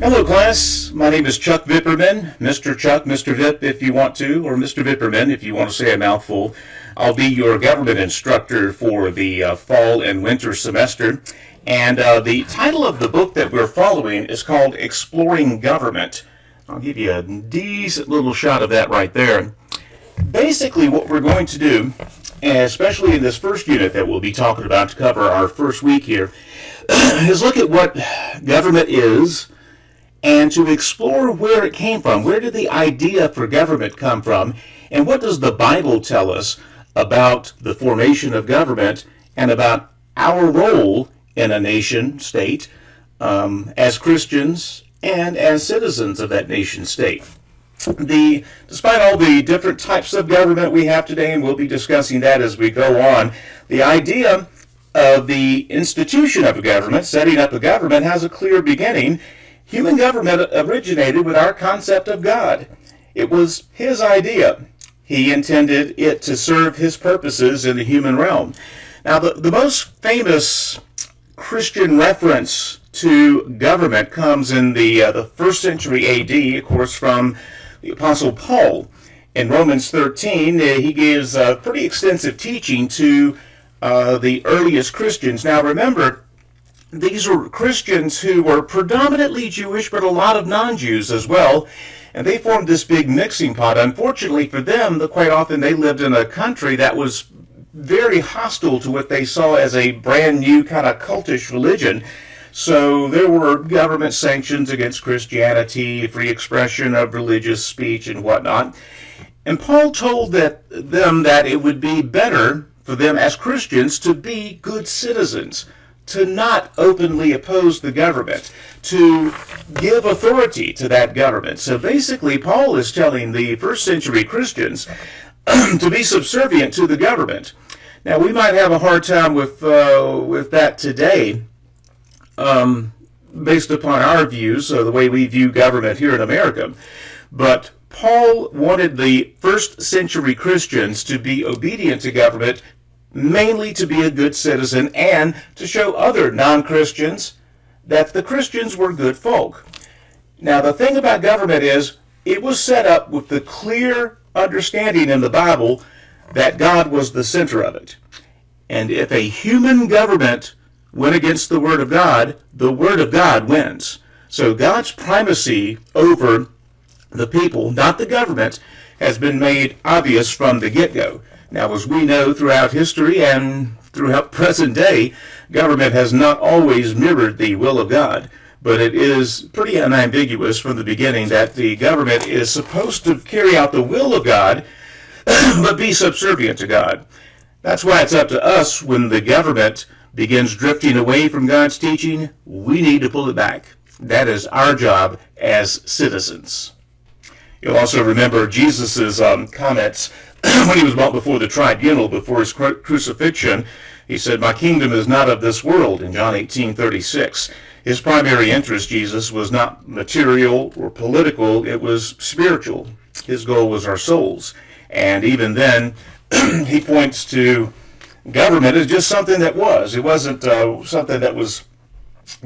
Hello class, my name is Chuck Vipperman, Mr. Chuck, Mr. Vip if you want to, or Mr. Vipperman if you want to say a mouthful. I'll be your government instructor for the fall and winter semester. And the title of the book that we're following is called Exploring Government. I'll give you a decent little shot of that right there. Basically what we're going to do, especially in this first unit that we'll be talking about to cover our first week here, is look at what government is, and to explore where it came from. Where did the idea for government come from? And what does the Bible tell us about the formation of government and about our role in a nation state as Christians and as citizens of that nation state? Despite all the different types of government we have today, and we'll be discussing that as we go on, the idea of the institution of a government, setting up a government, has a clear beginning. Human government originated with our concept of God. It was His idea. He intended it to serve His purposes in the human realm. Now, the most famous Christian reference to government comes in the first century A.D., of course, from the Apostle Paul. In Romans 13, he gives a pretty extensive teaching to the earliest Christians. Now, remember, these were Christians who were predominantly Jewish, but a lot of non-Jews as well, and they formed this big mixing pot. Unfortunately for them, quite often they lived in a country that was very hostile to what they saw as a brand new kind of cultish religion. So there were government sanctions against Christianity, free expression of religious speech and whatnot. And Paul told them that it would be better for them as Christians to be good citizens, to not openly oppose the government, to give authority to that government. So basically, Paul is telling the first century Christians to be subservient to the government. Now, we might have a hard time with that today, based upon our views, the way we view government here in America. But Paul wanted the first century Christians to be obedient to government, mainly to be a good citizen and to show other non-Christians that the Christians were good folk. Now, the thing about government is it was set up with the clear understanding in the Bible that God was the center of it. And if a human government went against the Word of God wins. So God's primacy over the people, not the government, has been made obvious from the get-go. Now, as we know throughout history and throughout present day, government has not always mirrored the will of God, but it is pretty unambiguous from the beginning that the government is supposed to carry out the will of God, but be subservient to God. That's why it's up to us when the government begins drifting away from God's teaching. We need to pull it back. That is our job as citizens. You'll also remember Jesus' comments when he was brought before the tribunal, before his crucifixion. He said, "My kingdom is not of this world," in John 18:36. His primary interest, Jesus, was not material or political, it was spiritual. His goal was our souls. And even then, he points to government as just something that was. It wasn't something that was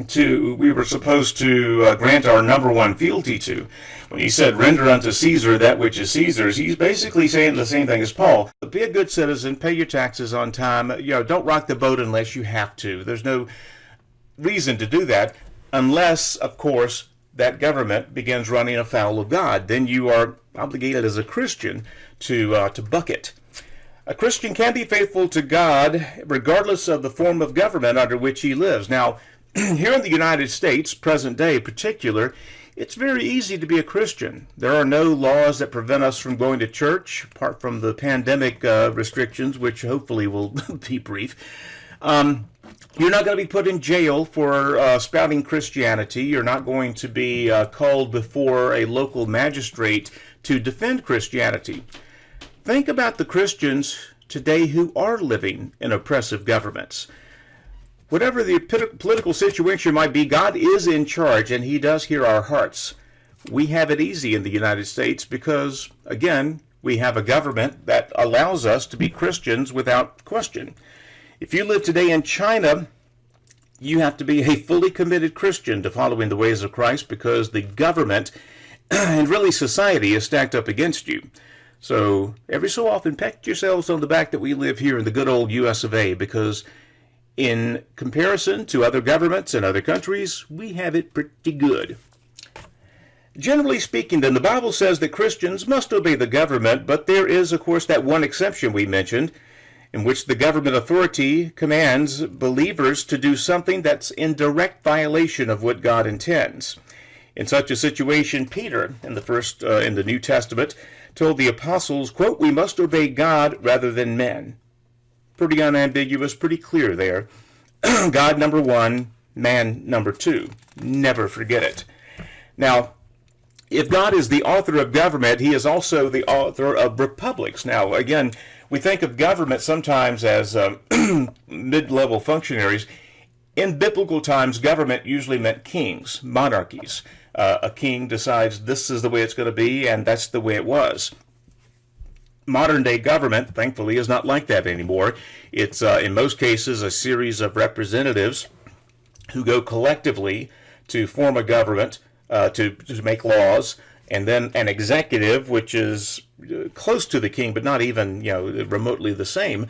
we were supposed to grant our number one fealty to. When he said, "Render unto Caesar that which is Caesar's," he's basically saying the same thing as Paul. Be a good citizen, pay your taxes on time, don't rock the boat unless you have to. There's no reason to do that unless, of course, that government begins running afoul of God. Then you are obligated as a Christian to buck it. A Christian can be faithful to God regardless of the form of government under which he lives. Now, here in the United States, present day in particular, it's very easy to be a Christian. There are no laws that prevent us from going to church, apart from the pandemic restrictions, which hopefully will be brief. You're not going to be put in jail for spouting Christianity. You're not going to be called before a local magistrate to defend Christianity. Think about the Christians today who are living in oppressive governments. Whatever the political situation might be, God is in charge, and He does hear our hearts. We have it easy in the United States because, again, we have a government that allows us to be Christians without question. If you live today in China, You have to be a fully committed Christian to following the ways of Christ, because the government and really society is stacked up against you. So every so often, pat yourselves on the back that we live here in the good old US of A, because in comparison to other governments and other countries, we have it pretty good. Generally speaking, then, the Bible says that Christians must obey the government, but there is, of course, that one exception we mentioned, in which the government authority commands believers to do something that's in direct violation of what God intends. In such a situation, Peter, in the New Testament, told the apostles, quote, "We must obey God rather than men." Pretty unambiguous, pretty clear there. God number one, man number two. Never forget it. Now, if God is the author of government, he is also the author of republics. Now, again, we think of government sometimes as mid-level functionaries. In biblical times, government usually meant kings, monarchies. A king decides this is the way it's going to be, and that's the way it was. Modern-day government, thankfully, is not like that anymore. It's, in most cases, a series of representatives who go collectively to form a government, to make laws, and then an executive, which is close to the king, but not even remotely the same,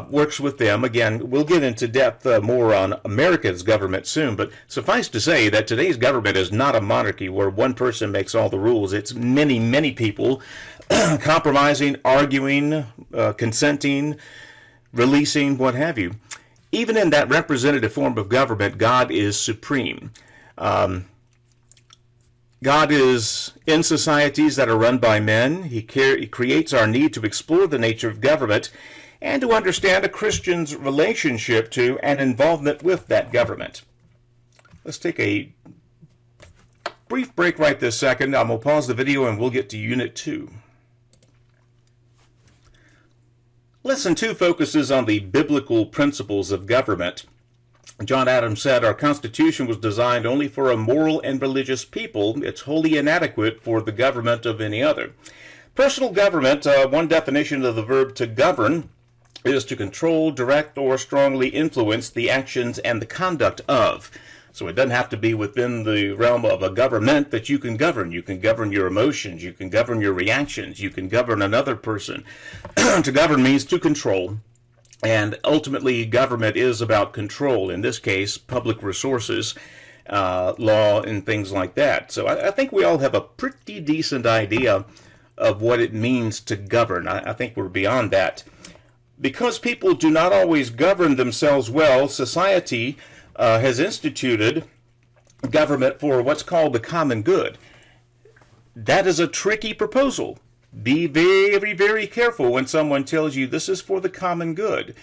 works with them. Again, we'll get into depth more on America's government soon, but suffice to say that today's government is not a monarchy where one person makes all the rules. It's many, many people compromising, arguing, consenting, releasing, what have you. Even in that representative form of government, God is supreme. God is in societies that are run by men. He creates our need to explore the nature of government and to understand a Christian's relationship to and involvement with that government. Let's take a brief break right this second. I'm going to pause the video and we'll get to Unit 2. Lesson 2 focuses on the biblical principles of government. John Adams said, "Our Constitution was designed only for a moral and religious people. It's wholly inadequate for the government of any other." Personal government, one definition of the verb to govern, is to control, direct, or strongly influence the actions and the conduct of. So it doesn't have to be within the realm of a government that you can govern. You can govern your emotions. You can govern your reactions. You can govern another person. To govern means to control. And ultimately, government is about control. In this case, public resources, law, and things like that. So I think we all have a pretty decent idea of what it means to govern. I think we're beyond that. Because people do not always govern themselves well, society has instituted government for what's called the common good. That is a tricky proposal. Be very, very careful when someone tells you this is for the common good.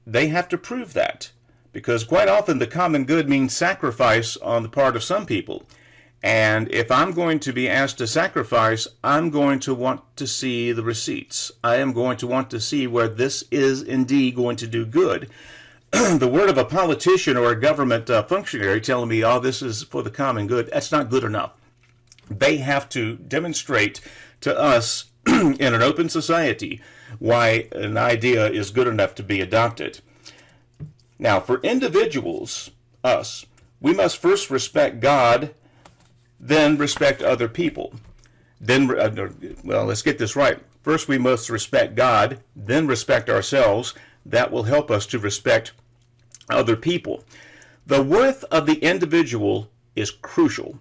They have to prove that, because quite often the common good means sacrifice on the part of some people. And if I'm going to be asked to sacrifice, I'm going to want to see the receipts. I am going to want to see where this is indeed going to do good. The word of a politician or a government functionary telling me, oh, this is for the common good, that's not good enough. They have to demonstrate to us in an open society why an idea is good enough to be adopted. Now, for individuals, us, we must first respect God, then respect other people. Then, let's get this right. First, we must respect God, then respect ourselves. That will help us to respect other people. The worth of the individual is crucial.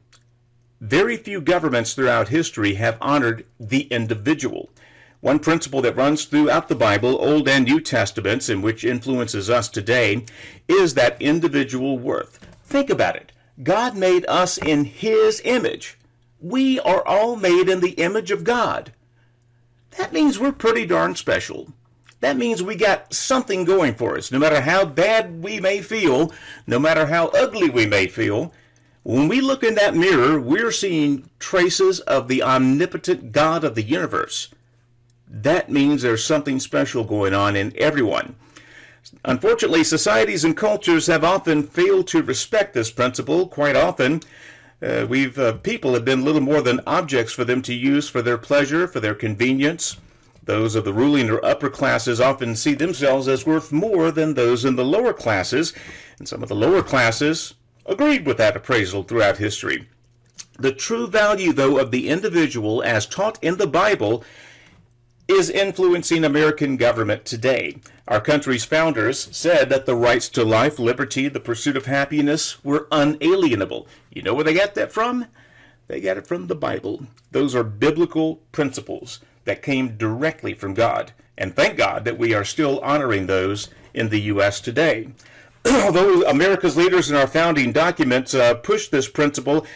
Very few governments throughout history have honored the individual. One principle that runs throughout the Bible, Old and New Testaments, and which influences us today, is that individual worth. Think about it. God made us in His image. We are all made in the image of God. That means we're pretty darn special. That means we got something going for us. No matter how bad we may feel, no matter how ugly we may feel, when we look in that mirror, we're seeing traces of the omnipotent God of the universe. That means there's something special going on in everyone. Unfortunately, societies and cultures have often failed to respect this principle. Quite often, people have been little more than objects for them to use for their pleasure, for their convenience. Those of the ruling or upper classes often see themselves as worth more than those in the lower classes, and some of the lower classes agreed with that appraisal throughout history. The true value, though, of the individual as taught in the Bible is influencing American government today. Our country's founders said that the rights to life, liberty, the pursuit of happiness were unalienable. You know where they got that from? They got it from the Bible. Those are biblical principles that came directly from God. And thank God that we are still honoring those in the U.S. today. Although America's leaders in our founding documents pushed this principle,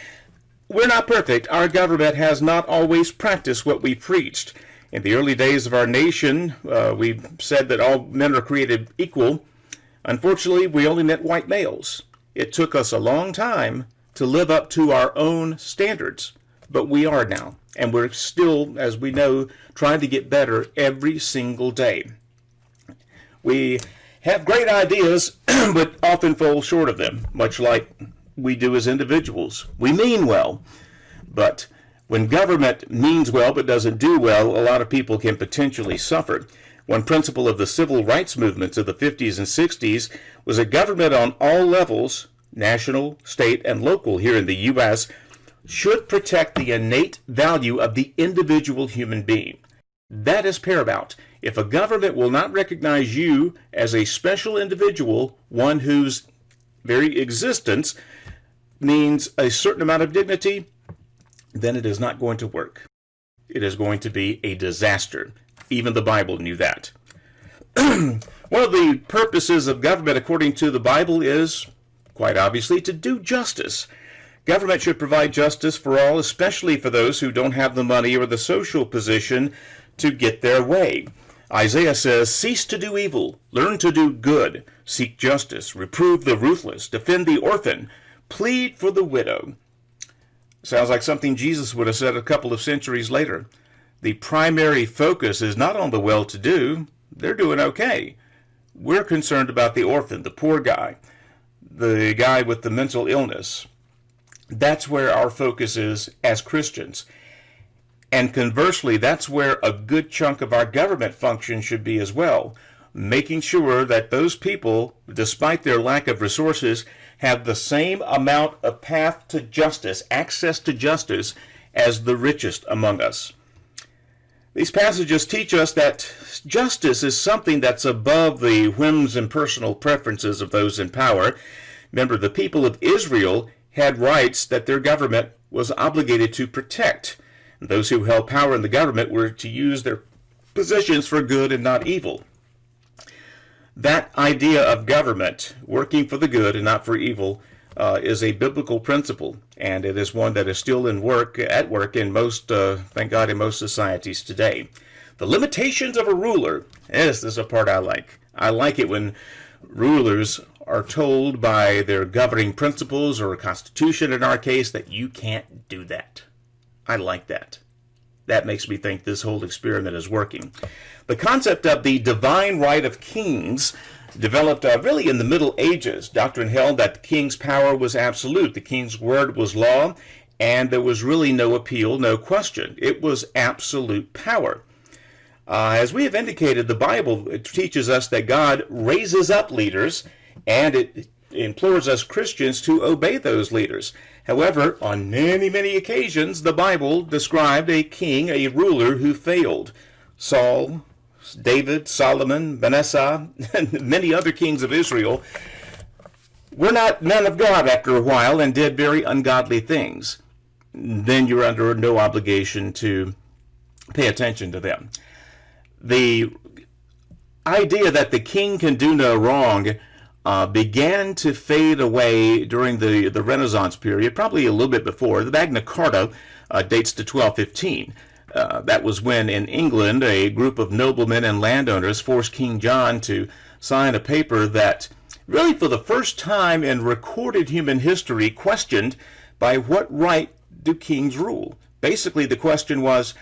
we're not perfect. Our government has not always practiced what we preached. In the early days of our nation, we said that all men are created equal. Unfortunately, we only met white males. It took us a long time to live up to our own standards, but we are now. And we're still, as we know, trying to get better every single day. We have great ideas, but often fall short of them, much like we do as individuals. We mean well, but when government means well but doesn't do well, a lot of people can potentially suffer. One principle of the civil rights movements of the 50s and 60s was that government on all levels, national, state, and local here in the U.S., should protect the innate value of the individual human being. That is paramount. If a government will not recognize you as a special individual, one whose very existence means a certain amount of dignity, then it is not going to work. It is going to be a disaster. Even the Bible knew that. One of the purposes of government, according to the Bible, is, quite obviously, to do justice. Government should provide justice for all, especially for those who don't have the money or the social position to get their way. Isaiah says, "Cease to do evil, learn to do good, seek justice, reprove the ruthless, defend the orphan, plead for the widow." Sounds like something Jesus would have said a couple of centuries later. The primary focus is not on the well-to-do. They're doing okay. We're concerned about the orphan, the poor guy, the guy with the mental illness. That's where our focus is as Christians. And conversely, that's where a good chunk of our government function should be as well, making sure that those people, despite their lack of resources, have the same amount of path to justice, access to justice, as the richest among us. These passages teach us that justice is something that's above the whims and personal preferences of those in power. Remember, the people of Israel had rights that their government was obligated to protect. And those who held power in the government were to use their positions for good and not evil. That idea of government working for the good and not for evil is a biblical principle, and it is one that is still at work in most, thank God, in most societies today. The limitations of a ruler. Yes, this is a part I like. I like it when rulers are told by their governing principles, or a constitution in our case, that you can't do that. I like that. That makes me think this whole experiment is working. The concept of the divine right of kings developed really in the Middle Ages. Doctrine held that the king's power was absolute. The king's word was law, and there was really no appeal, no question. It was absolute power. As we have indicated, the Bible teaches us that God raises up leaders, and it implores us Christians to obey those leaders. However, on many, many occasions, the Bible described a king, a ruler who failed. Saul, David, Solomon, Manasseh, and many other kings of Israel were not men of God after a while and did very ungodly things. Then you're under no obligation to pay attention to them. The idea that the king can do no wrong began to fade away during the Renaissance period, probably a little bit before. The Magna Carta dates to 1215. That was when in England a group of noblemen and landowners forced King John to sign a paper that really for the first time in recorded human history questioned by what right do kings rule. Basically the question was,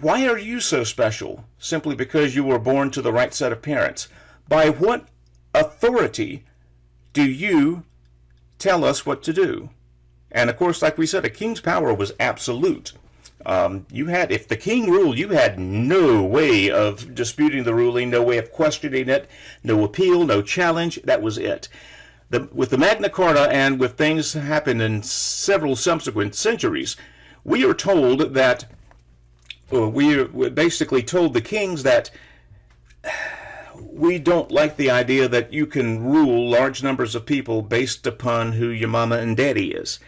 why are you so special simply because you were born to the right set of parents? By what authority do you tell us what to do? And of course, like we said, a king's power was absolute. If the king ruled, you had no way of disputing the ruling, no way of questioning it, no appeal, no challenge. That was it. With the Magna Carta and with things that happened in several subsequent centuries, we are told that, we basically told the kings that we don't like the idea that you can rule large numbers of people based upon who your mama and daddy is.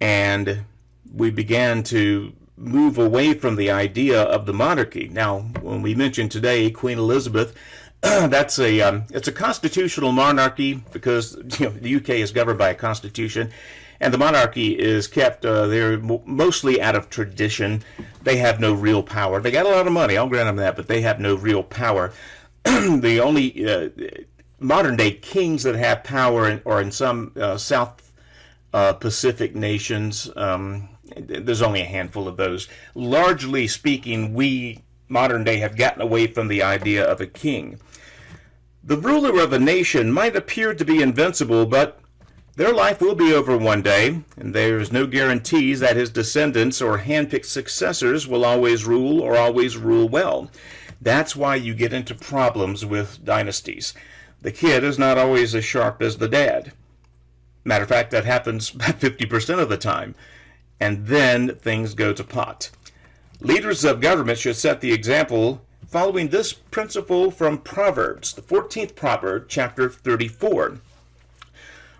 And we began to move away from the idea of the monarchy. Now, when we mention today Queen Elizabeth, it's a constitutional monarchy because the UK is governed by a constitution, and the monarchy is kept they're mostly out of tradition. They have no real power. They got a lot of money, I'll grant them that, but they have no real power. The only modern day kings that have power are in some South Pacific nations. There's only a handful of those. Largely speaking, we modern day have gotten away from the idea of a king. The ruler of a nation might appear to be invincible, but their life will be over one day, and there's no guarantees that his descendants or handpicked successors will always rule or always rule well. That's why you get into problems with dynasties. The kid is not always as sharp as the dad. Matter of fact, that happens about 50% of the time. And then things go to pot. Leaders of government should set the example following this principle from Proverbs, the 14th proverb, chapter 34.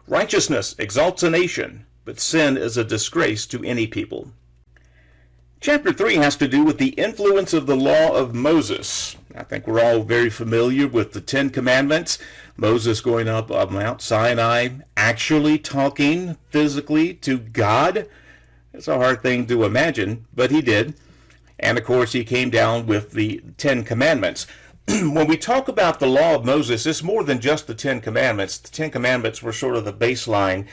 Righteousness exalts a nation, but sin is a disgrace to any people. Chapter 3 has to do with the influence of the law of Moses. I think we're all very familiar with the Ten Commandments. Moses going up on Mount Sinai, actually talking physically to God. It's a hard thing to imagine, but he did. And of course, he came down with the Ten Commandments. When we talk about the law of Moses, it's more than just the Ten Commandments. The Ten Commandments were sort of the baseline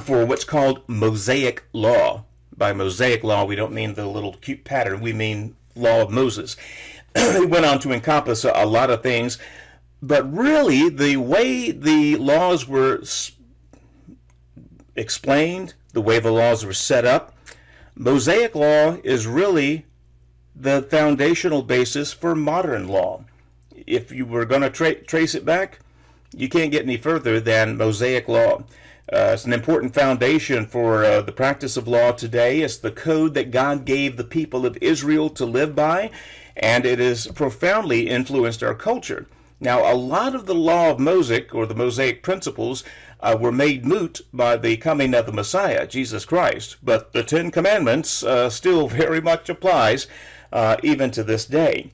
for what's called Mosaic law. By Mosaic law, we don't mean the little cute pattern. We mean law of Moses. It went on to encompass a lot of things. But really, the way the laws were explained, the way the laws were set up, Mosaic law is really the foundational basis for modern law. If you were going to trace it back, you can't get any further than Mosaic law. It's an important foundation for the practice of law today. It's the code that God gave the people of Israel to live by, and it has profoundly influenced our culture. Now, a lot of the law of Moses, or the Mosaic principles, were made moot by the coming of the Messiah, Jesus Christ. But the Ten Commandments still very much applies even to this day.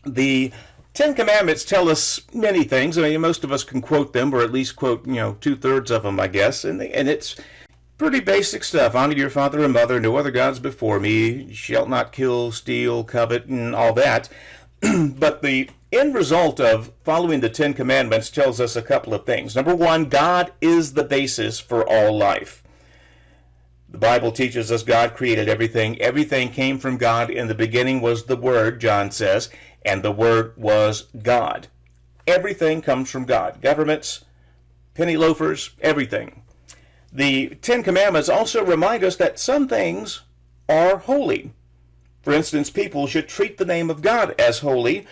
The Ten Commandments tell us many things. I mean, most of us can quote them, or at least quote, 2/3 of them, I guess. And it's pretty basic stuff. Honor your father and mother, no other gods before me. You shalt not kill, steal, covet, and all that. But the end result of following the Ten Commandments tells us a couple of things. Number one, God is the basis for all life. The Bible teaches us God created everything. Everything came from God. In the beginning was the Word, John says, and the Word was God. Everything comes from God. Governments, penny loafers, everything. The Ten Commandments also remind us that some things are holy. For instance, people should treat the name of God as holy,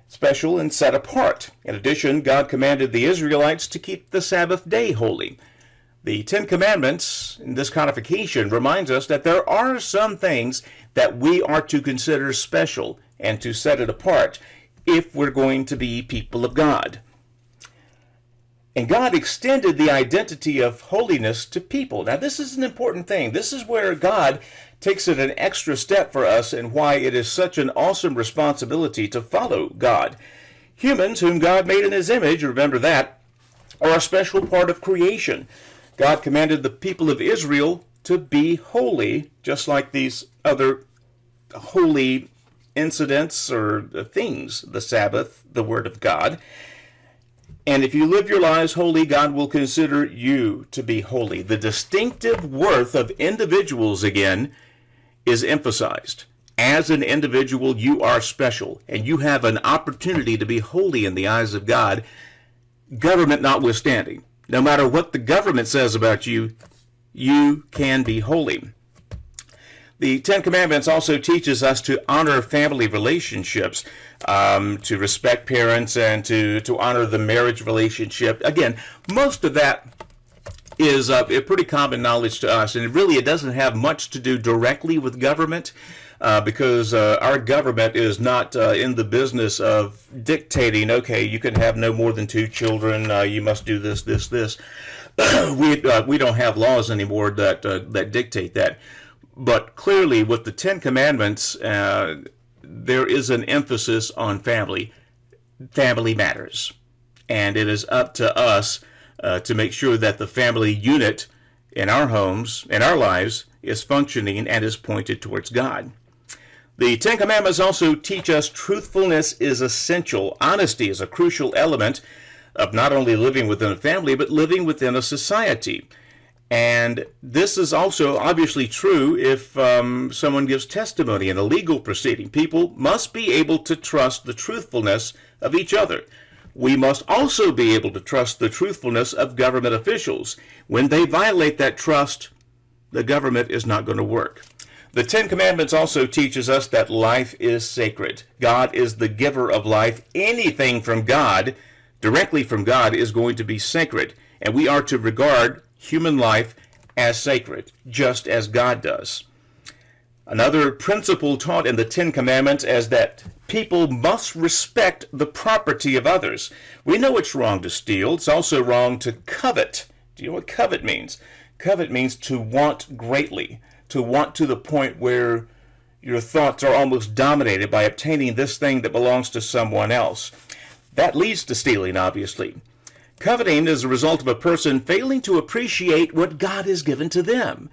special, and set apart. In addition, God commanded the Israelites to keep the Sabbath day holy. The Ten Commandments, in this codification, reminds us that there are some things that we are to consider special and to set it apart if we're going to be people of God. And God extended the identity of holiness to people. Now, this is an important thing. This is where God takes it an extra step for us and why it is such an awesome responsibility to follow God. Humans, whom God made in His image, remember that, are a special part of creation. God commanded the people of Israel to be holy, just like these other holy incidents or things, the Sabbath, the Word of God. And if you live your lives holy, God will consider you to be holy. The distinctive worth of individuals, again, is emphasized. As an individual, you are special, and you have an opportunity to be holy in the eyes of God, government notwithstanding. No matter what the government says about you, you can be holy. The Ten Commandments also teaches us to honor family relationships, to respect parents, and to honor the marriage relationship. Again, most of that is a pretty common knowledge to us, and it doesn't have much to do directly with government, because our government is not in the business of dictating, okay, you can have no more than 2 children, you must do this, this, this. We don't have laws anymore that dictate that. But clearly, with the Ten Commandments, there is an emphasis on family. Family matters. And it is up to us to make sure that the family unit in our homes, in our lives, is functioning and is pointed towards God. The Ten Commandments also teach us truthfulness is essential. Honesty is a crucial element of not only living within a family, but living within a society. And this is also obviously true if someone gives testimony in a legal proceeding. People must be able to trust the truthfulness of each other. We must also be able to trust the truthfulness of government officials. When they violate that trust, the government is not going to work. The Ten Commandments also teaches us that life is sacred. God is the giver of life. Anything from God, directly from God, is going to be sacred. And we are to regard human life as sacred, just as God does. Another principle taught in the Ten Commandments is that people must respect the property of others. We know it's wrong to steal. It's also wrong to covet. Do you know what covet means? Covet means to want greatly, to want to the point where your thoughts are almost dominated by obtaining this thing that belongs to someone else. That leads to stealing, obviously. Coveting is a result of a person failing to appreciate what God has given to them.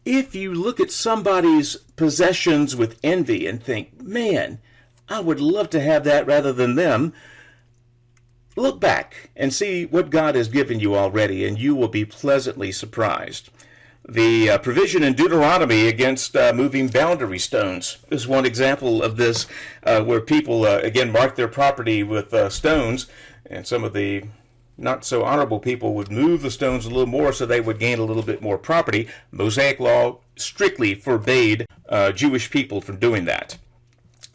If you look at somebody's possessions with envy and think, man, I would love to have that rather than them, look back and see what God has given you already, and you will be pleasantly surprised. The provision in Deuteronomy against moving boundary stones is one example of this, where people, again, mark their property with stones, and some of the not so honorable people would move the stones a little more so they would gain a little bit more property. Mosaic law strictly forbade Jewish people from doing that.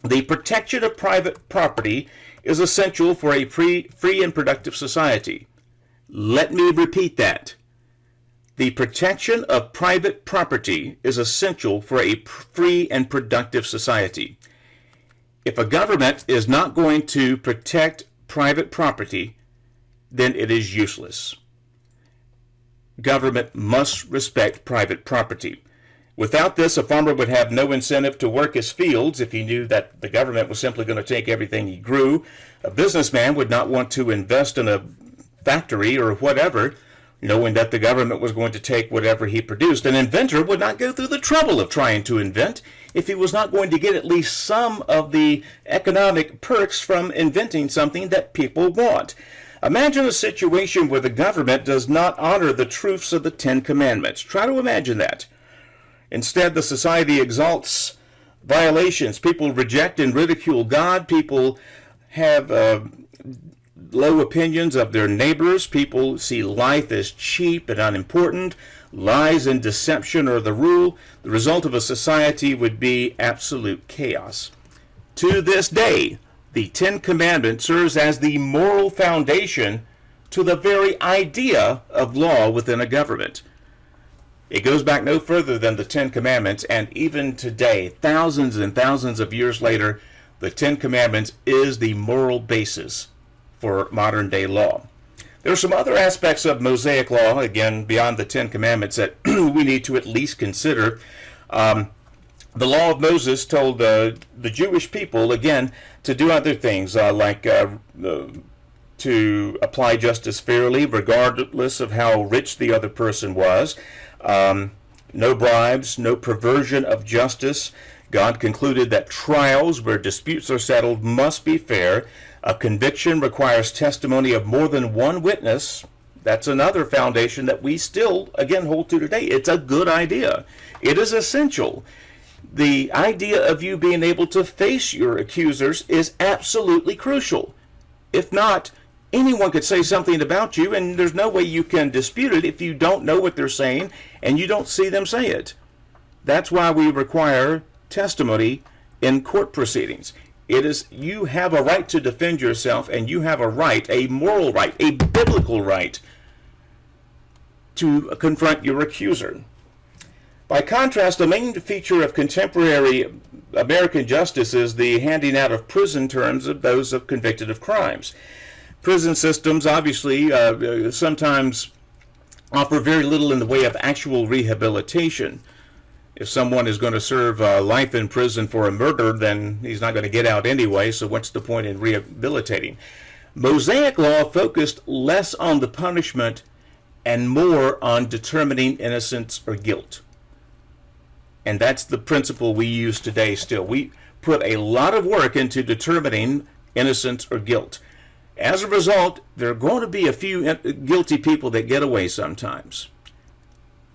The protection of private property is essential for a free and productive society. Let me repeat that. The protection of private property is essential for a free and productive society. If a government is not going to protect private property, then it is useless. Government must respect private property. Without this, a farmer would have no incentive to work his fields if he knew that the government was simply going to take everything he grew. A businessman would not want to invest in a factory or whatever, knowing that the government was going to take whatever he produced. An inventor would not go through the trouble of trying to invent if he was not going to get at least some of the economic perks from inventing something that people want. Imagine a situation where the government does not honor the truths of the Ten Commandments. Try to imagine that. Instead, the society exalts violations. People reject and ridicule God. People have low opinions of their neighbors. People see life as cheap and unimportant. Lies and deception are the rule. The result of a society would be absolute chaos. To this day, the Ten Commandments serves as the moral foundation to the very idea of law within a government. It goes back no further than the Ten Commandments, and even today, thousands and thousands of years later, the Ten Commandments is the moral basis for modern day law. There are some other aspects of Mosaic law, again, beyond the Ten Commandments, that we need to at least consider. The law of Moses told the Jewish people, again, to do other things, like to apply justice fairly, regardless of how rich the other person was. No bribes, no perversion of justice. God concluded that trials where disputes are settled must be fair. A conviction requires testimony of more than one witness. That's another foundation that we still, again, hold to today. It's a good idea. It is essential. The idea of you being able to face your accusers is absolutely crucial. If not, anyone could say something about you, and there's no way you can dispute it if you don't know what they're saying and you don't see them say it. That's why we require testimony in court proceedings. It is, you have a right to defend yourself, and you have a right, a moral right, a biblical right, to confront your accuser. By contrast, the main feature of contemporary American justice is the handing out of prison terms of those of convicted of crimes. Prison systems obviously sometimes offer very little in the way of actual rehabilitation. If someone is going to serve life in prison for a murder, then he's not going to get out anyway, so what's the point in rehabilitating? Mosaic law focused less on the punishment and more on determining innocence or guilt. And that's the principle we use today still. We put a lot of work into determining innocence or guilt. As a result, there are going to be a few guilty people that get away sometimes.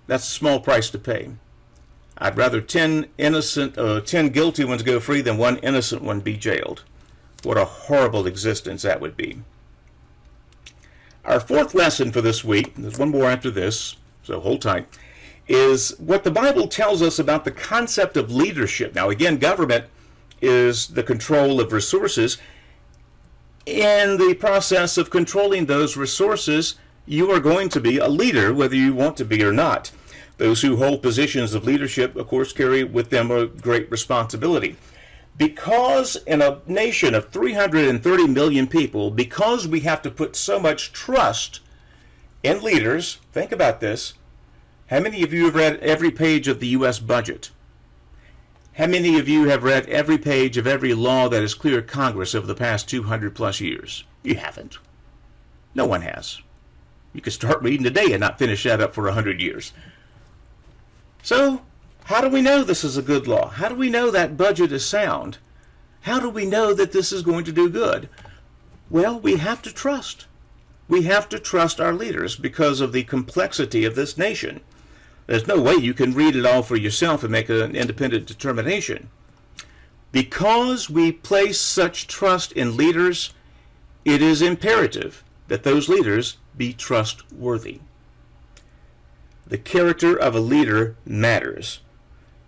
That's a small price to pay. I'd rather 10 guilty ones go free than one innocent one be jailed. What a horrible existence that would be. Our fourth lesson for this week, there's one more after this, so hold tight, is what the Bible tells us about the concept of leadership. Now again, government is the control of resources. In the process of controlling those resources, you are going to be a leader, whether you want to be or not. Those who hold positions of leadership, of course, carry with them a great responsibility. Because in a nation of 330 million people, because we have to put so much trust in leaders, think about this. How many of you have read every page of the U.S. budget? How many of you have read every page of every law that has cleared Congress over the past 200 plus years? You haven't. No one has. You could start reading today and not finish that up for 100 years. So, how do we know this is a good law? How do we know that budget is sound? How do we know that this is going to do good? Well, we have to trust. We have to trust our leaders because of the complexity of this nation. There's no way you can read it all for yourself and make an independent determination. Because we place such trust in leaders, it is imperative that those leaders be trustworthy. The character of a leader matters.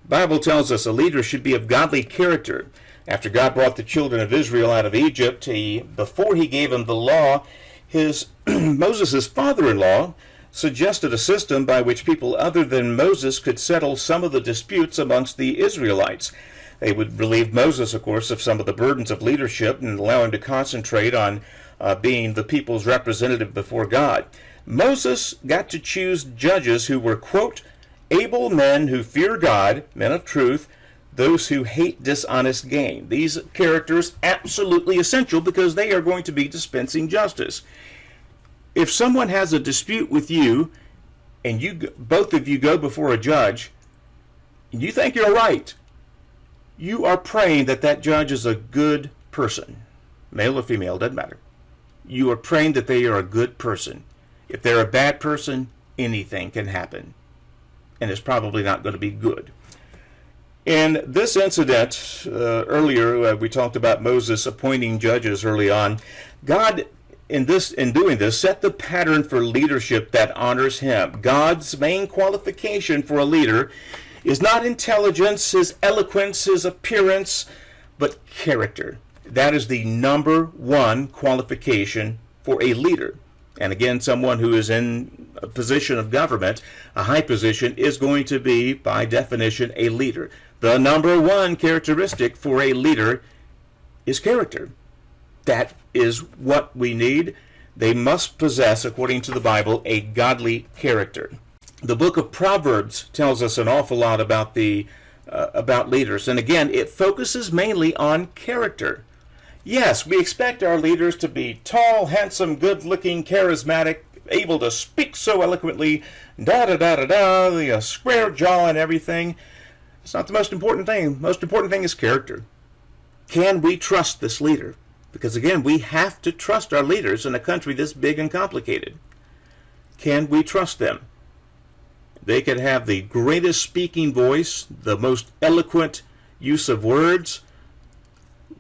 The Bible tells us a leader should be of godly character. After God brought the children of Israel out of Egypt, before he gave them the law, Moses' father-in-law suggested a system by which people other than Moses could settle some of the disputes amongst the Israelites. They would relieve Moses, of course, of some of the burdens of leadership and allow him to concentrate on being the people's representative before God. Moses got to choose judges who were, quote, able men who fear God, men of truth, those who hate dishonest gain. These characters absolutely essential because they are going to be dispensing justice. If someone has a dispute with you and both of you go before a judge and you think you're right, you are praying that that judge is a good person. Male or female, doesn't matter. You are praying that they are a good person. If they're a bad person, anything can happen. And it's probably not going to be good. In this incident, earlier we talked about Moses appointing judges early on. God, in doing this, set the pattern for leadership that honors him. God's main qualification for a leader is not intelligence, his eloquence, his appearance, but character. That is the number one qualification for a leader. And again, someone who is in a position of government, a high position, is going to be, by definition, a leader. The number one characteristic for a leader is character. That is what we need. They must possess, according to the Bible, a godly character. The book of Proverbs tells us an awful lot about leaders. And again, it focuses mainly on character. Yes, we expect our leaders to be tall, handsome, good-looking, charismatic, able to speak so eloquently, the square jaw and everything. It's not the most important thing. The most important thing is character. Can we trust this leader? Because again, we have to trust our leaders in a country this big and complicated. Can we trust them? They could have the greatest speaking voice, the most eloquent use of words,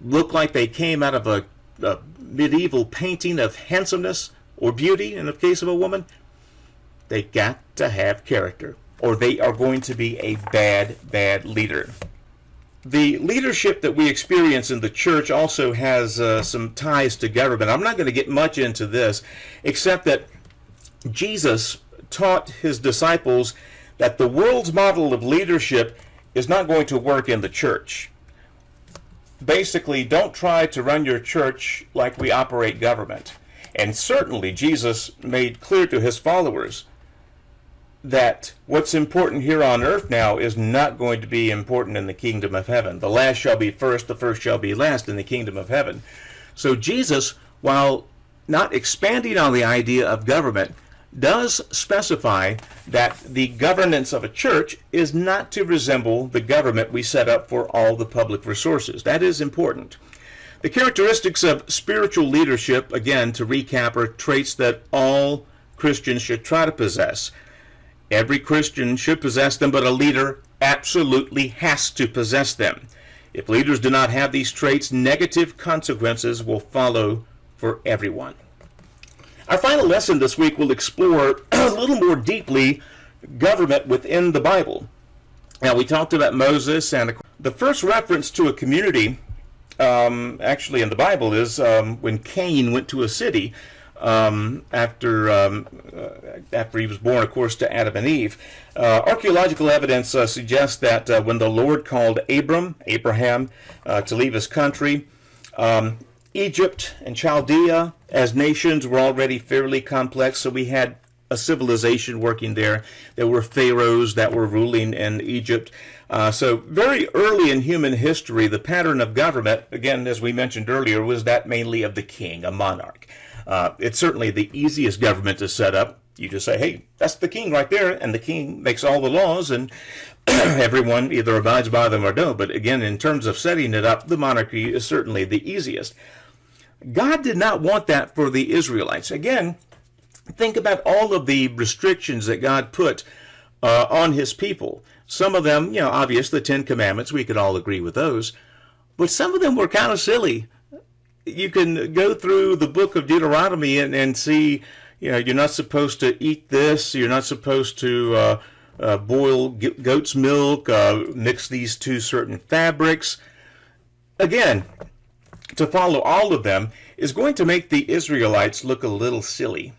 look like they came out of a medieval painting of handsomeness or beauty in the case of a woman. They got to have character. or they are going to be a bad, bad leader. The leadership that we experience in the church also has some ties to government. I'm not going to get much into this, except that Jesus taught his disciples that the world's model of leadership is not going to work in the church. Basically, don't try to run your church like we operate government. And certainly Jesus made clear to his followers that what's important here on earth now is not going to be important in the kingdom of heaven. The last shall be first, the first shall be last in the kingdom of heaven. So Jesus, while not expanding on the idea of government, does specify that the governance of a church is not to resemble the government we set up for all the public resources. That is important. The characteristics of spiritual leadership, again, to recap, are traits that all Christians should try to possess. Every Christian should possess them, but a leader absolutely has to possess them. If leaders do not have these traits, negative consequences will follow for everyone. Our final lesson this week will explore a little more deeply government within the Bible. Now, we talked about Moses, and the first reference to a community actually in the Bible is when Cain went to a city after he was born, of course, to Adam and Eve. Archaeological evidence suggests that when the Lord called Abraham, to leave his country, Egypt and Chaldea as nations were already fairly complex, so we had a civilization working there. There were pharaohs that were ruling in Egypt. So very early in human history, the pattern of government, again, as we mentioned earlier, was that mainly of the king, a monarch. It's certainly the easiest government to set up. You just say, hey, that's the king right there, and the king makes all the laws, and everyone either abides by them or don't. But again, in terms of setting it up, the monarchy is certainly the easiest. God did not want that for the Israelites. Again, think about all of the restrictions that God put on his people. Some of them, obvious, the Ten Commandments, we could all agree with those. But some of them were kind of silly. You can go through the book of Deuteronomy and see, you're not supposed to eat this, you're not supposed to boil goat's milk, mix these two certain fabrics. Again, to follow all of them is going to make the Israelites look a little silly.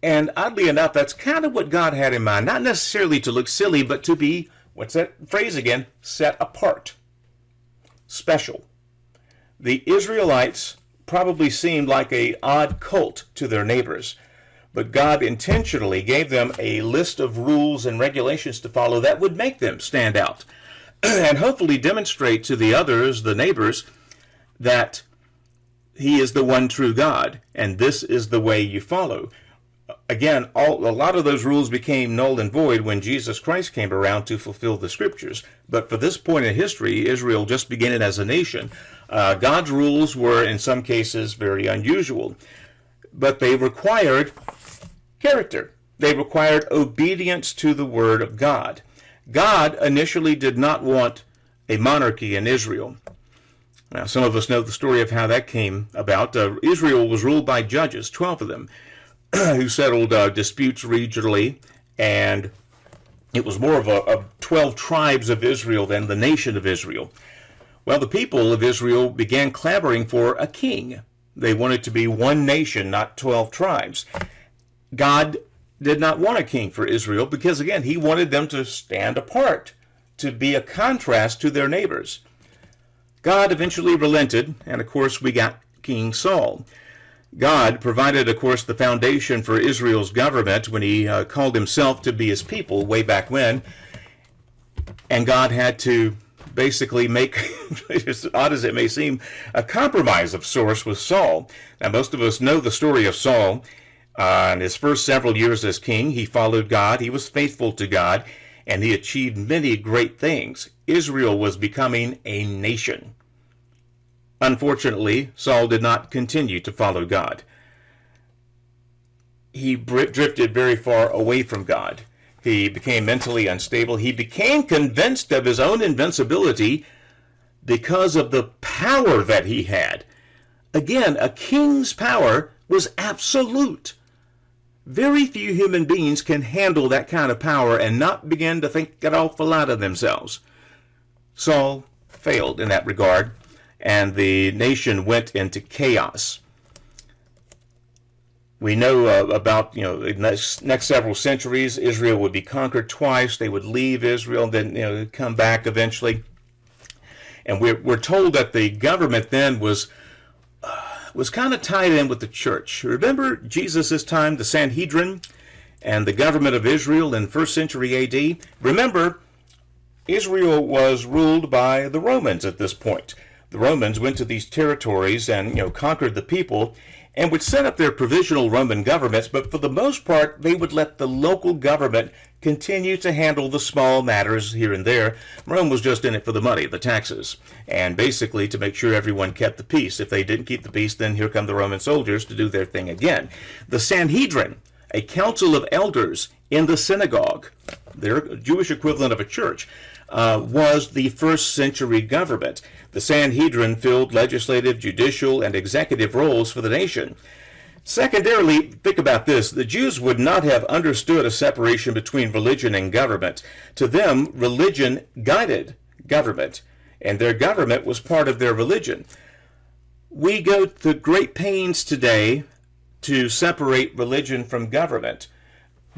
And oddly enough, that's kind of what God had in mind. Not necessarily to look silly, but to be, what's that phrase again? Set apart. Special. The Israelites probably seemed like an odd cult to their neighbors, but God intentionally gave them a list of rules and regulations to follow that would make them stand out and hopefully demonstrate to the others, the neighbors, that he is the one true God, and this is the way you follow. Again, a lot of those rules became null and void when Jesus Christ came around to fulfill the scriptures. But for this point in history, Israel just beginning as a nation, God's rules were in some cases very unusual. But they required character. They required obedience to the word of God. God initially did not want a monarchy in Israel. Now, some of us know the story of how that came about. Israel was ruled by judges, 12 of them, who settled disputes regionally, and it was more of 12 tribes of Israel than the nation of Israel. Well, the people of Israel began clamoring for a king. They wanted to be one nation, not 12 tribes. God did not want a king for Israel because, again, he wanted them to stand apart, to be a contrast to their neighbors. God eventually relented, and of course we got King Saul. God provided, of course, the foundation for Israel's government when he called himself to be his people way back when. And God had to basically make, as odd as it may seem, a compromise of sorts with Saul. Now, most of us know the story of Saul. In his first several years as king, he followed God, he was faithful to God, and he achieved many great things. Israel was becoming a nation. Unfortunately, Saul did not continue to follow God. He drifted very far away from God. He became mentally unstable. He became convinced of his own invincibility because of the power that he had. Again, a king's power was absolute. Very few human beings can handle that kind of power and not begin to think an awful lot of themselves. Saul failed in that regard, and the nation went into chaos. We know about, the next several centuries, Israel would be conquered twice. They would leave Israel, then come back eventually. And we're told that the government then was kind of tied in with the church. Remember Jesus' time, the Sanhedrin and the government of Israel in 1st century AD? Remember, Israel was ruled by the Romans at this point. The Romans went to these territories and conquered the people and would set up their provisional Roman governments, but for the most part, they would let the local government continue to handle the small matters here and there. Rome was just in it for the money, the taxes, and basically to make sure everyone kept the peace. If they didn't keep the peace, then here come the Roman soldiers to do their thing again. The Sanhedrin, a council of elders in the synagogue, their Jewish equivalent of a church, was the 1st century government. The Sanhedrin filled legislative, judicial, and executive roles for the nation. Secondarily, think about this. The Jews would not have understood a separation between religion and government. To them, religion guided government, and their government was part of their religion. We go to great pains today to separate religion from government.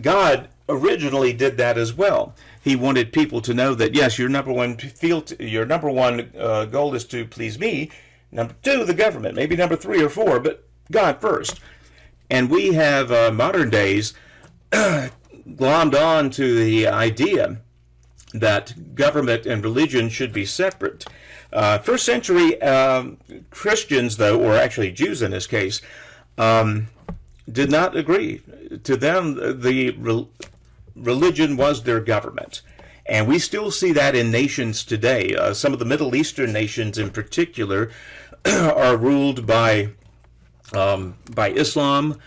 God originally did that as well. He wanted people to know that, yes, your number one goal is to please me. Number 2, the government. Maybe number 3 or 4, but God first. And we have modern days glommed on to the idea that government and religion should be separate. 1st century Christians, though, or actually Jews in this case, did not agree. To them, the religion was their government. And we still see that in nations today. Some of the Middle Eastern nations in particular are ruled by Islam,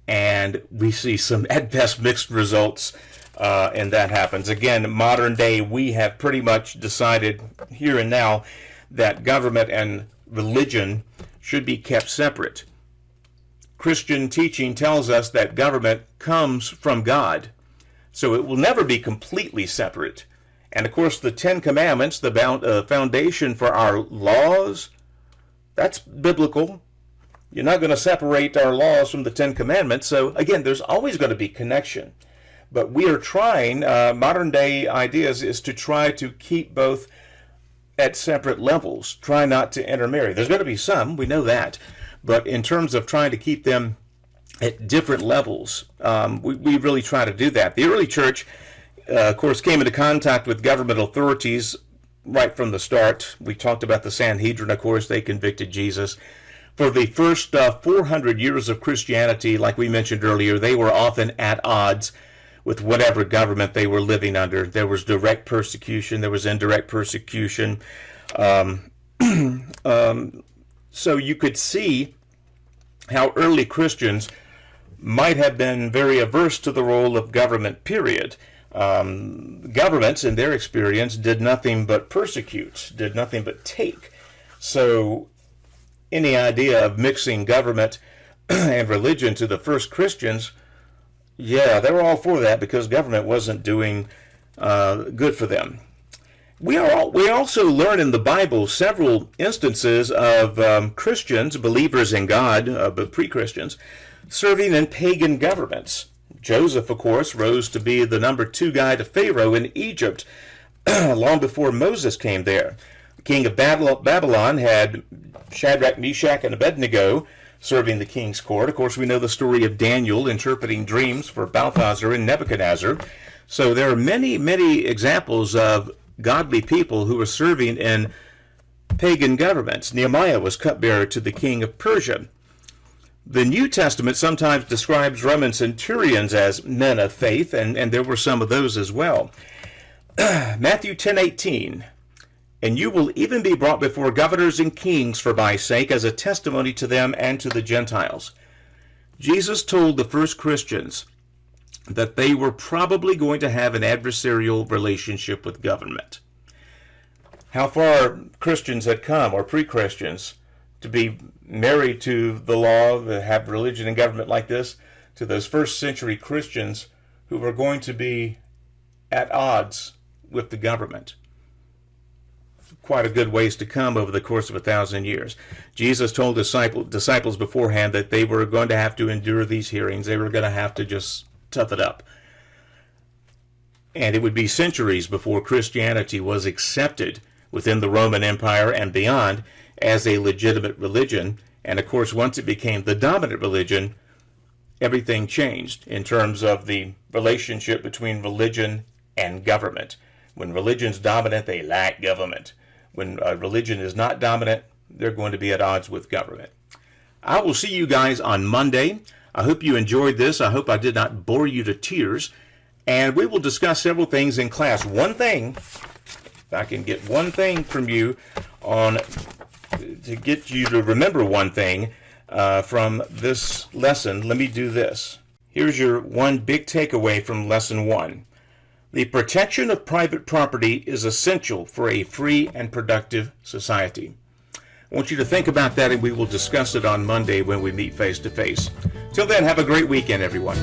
and we see some at best mixed results, and that happens. Again, modern day, we have pretty much decided here and now that government and religion should be kept separate. Christian teaching tells us that government comes from God, so it will never be completely separate. And of course, the 10 Commandments, the foundation for our laws, that's biblical. You're not going to separate our laws from the 10 Commandments. So again, there's always going to be connection. But we are trying, modern day ideas is to try to keep both at separate levels. Try not to intermarry. There's going to be some, we know that. But in terms of trying to keep them at different levels, we really try to do that. The early church, of course, came into contact with government authorities right from the start. We talked about the Sanhedrin, of course. They convicted Jesus. For the first 400 years of Christianity, like we mentioned earlier, they were often at odds with whatever government they were living under. There was direct persecution. There was indirect persecution. So you could see how early Christians might have been very averse to the role of government, period. Governments, in their experience, did nothing but persecute, did nothing but take. So any idea of mixing government and religion to the first Christians, yeah, they were all for that because government wasn't doing good for them. We also learn in the Bible several instances of Christians, believers in God, but pre-Christians, serving in pagan governments. Joseph, of course, rose to be the number 2 guy to Pharaoh in Egypt long before Moses came there. The king of Babylon had Shadrach, Meshach, and Abednego serving the king's court. Of course, we know the story of Daniel interpreting dreams for Balthazar and Nebuchadnezzar. So there are many, many examples of godly people who were serving in pagan governments. Nehemiah was cupbearer to the king of Persia. The New Testament sometimes describes Roman centurions as men of faith, and there were some of those as well. Matthew 10:18, and you will even be brought before governors and kings for my sake as a testimony to them and to the Gentiles. Jesus told the first Christians that they were probably going to have an adversarial relationship with government. How far Christians had come, or pre-Christians, to be married to the law, to have religion and government like this, to those first century Christians who were going to be at odds with the government. Quite a good ways to come over the course of 1,000 years. Jesus told disciples beforehand that they were going to have to endure these hearings. They were going to have to just tough it up. And it would be centuries before Christianity was accepted within the Roman Empire and beyond as a legitimate religion. And of course, once it became the dominant religion, everything changed in terms of the relationship between religion and government. When religion's dominant, they lack government. When religion is not dominant, they're going to be at odds with government. I will see you guys on Monday. I hope you enjoyed this. I hope I did not bore you to tears. And we will discuss several things in class. One thing, if I can get one thing from you to get you to remember one thing from this lesson, let me do this. Here's your one big takeaway from lesson 1. The protection of private property is essential for a free and productive society. I want you to think about that, and we will discuss it on Monday when we meet face to face. Till then, have a great weekend, everyone.